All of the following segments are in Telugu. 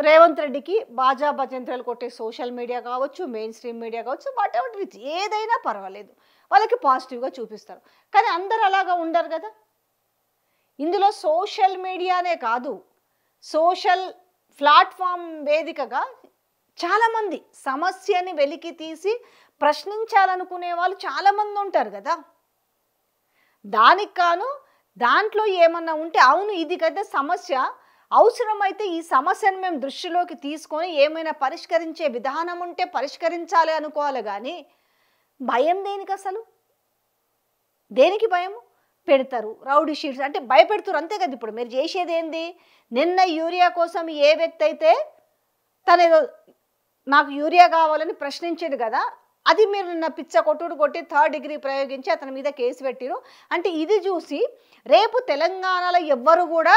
రేవంత్ రెడ్డికి బాజా భజంత్రాలు కొట్టే సోషల్ మీడియా కావచ్చు, మెయిన్ స్ట్రీమ్ మీడియా కావచ్చు, వాట్ ఎవర్ ఇట్ ఏదైనా పర్వాలేదు, వాళ్ళకి పాజిటివ్గా చూపిస్తారు. కానీ అందరు అలాగా ఉండరు కదా. ఇందులో సోషల్ మీడియానే కాదు, సోషల్ ప్లాట్ఫామ్ వేదికగా చాలామంది సమస్యని వెలికి తీసి ప్రశ్నించాలనుకునే వాళ్ళు చాలామంది ఉంటారు కదా. దానికి కాను దాంట్లో ఏమన్నా ఉంటే అవును ఇది కదా సమస్య, అవసరమైతే ఈ సమస్యను మేము దృష్టిలోకి తీసుకొని ఏమైనా పరిష్కరించే విధానం ఉంటే పరిష్కరించాలి అనుకోవాలి. కానీ భయం దేనికి అసలు? దేనికి భయము? పెడతారు రౌడీ షీట్స్ అంటే భయపెడుతారు అంతే కదా. ఇప్పుడు మీరు చేసేది ఏంది? నిన్న యూరియా కోసం ఏ వ్యక్తి అయితే తనేదో నాకు యూరియా కావాలని ప్రశ్నించాడు కదా, అది మీరు నిన్న పిచ్చ కొట్టుడు కొట్టి 3rd డిగ్రీ ప్రయోగించి అతని మీద కేసు పెట్టిరు. అంటే ఇది చూసి రేపు తెలంగాణలో ఎవ్వరు కూడా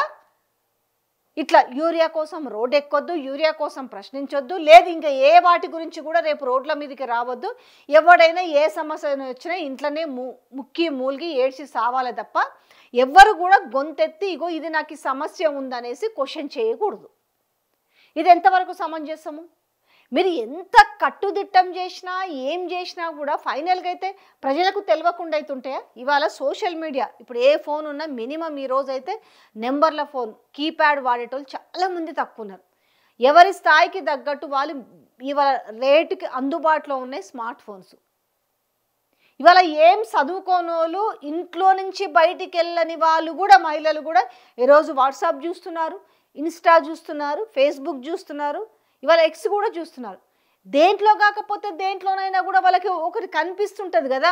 ఇట్లా యూరియా కోసం రోడ్ ఎక్కొద్దు, యూరియా కోసం ప్రశ్నించొద్దు, లేదు ఇంకా ఏ వాటి గురించి కూడా రేపు రోడ్ల మీదకి రావద్దు. ఎవడైనా ఏ సమస్య వచ్చినా ఇంట్లోనే ముక్కి మూలిగి ఏడ్చి సావాలి తప్ప ఎవ్వరు కూడా గొంతెత్తి ఇగో ఇది నాకు ఈ సమస్య ఉందనేసి క్వశ్చన్ చేయకూడదు. ఇది ఎంతవరకు సమంజసము? మీరు ఎంత కట్టుదిట్టం చేసినా ఏం చేసినా కూడా ఫైనల్గా అయితే ప్రజలకు తెలియకుండా అవుతుంటే ఇవాళ సోషల్ మీడియా ఇప్పుడు ఏ ఫోన్ ఉన్నా మినిమం ఈరోజు అయితే నెంబర్ల ఫోన్ కీప్యాడ్ వాడేటోళ్ళు చాలామంది తక్కువ ఉన్నారు. ఎవరి స్థాయికి తగ్గట్టు వాళ్ళు ఇవాళ రేటుకి అందుబాటులో ఉన్నాయి స్మార్ట్ ఫోన్స్. ఇవాళ ఏం చదువుకోనోళ్ళు ఇంట్లో నుంచి బయటికి వెళ్ళని వాళ్ళు కూడా మహిళలు కూడా ఈరోజు వాట్సాప్ చూస్తున్నారు, ఇన్స్టా చూస్తున్నారు, ఫేస్బుక్ చూస్తున్నారు, ఇవాళ ఎక్స్ కూడా చూస్తున్నారు. దేంట్లో కాకపోతే దేంట్లోనైనా కూడా వాళ్ళకి ఒకటి కనిపిస్తుంటుంది కదా.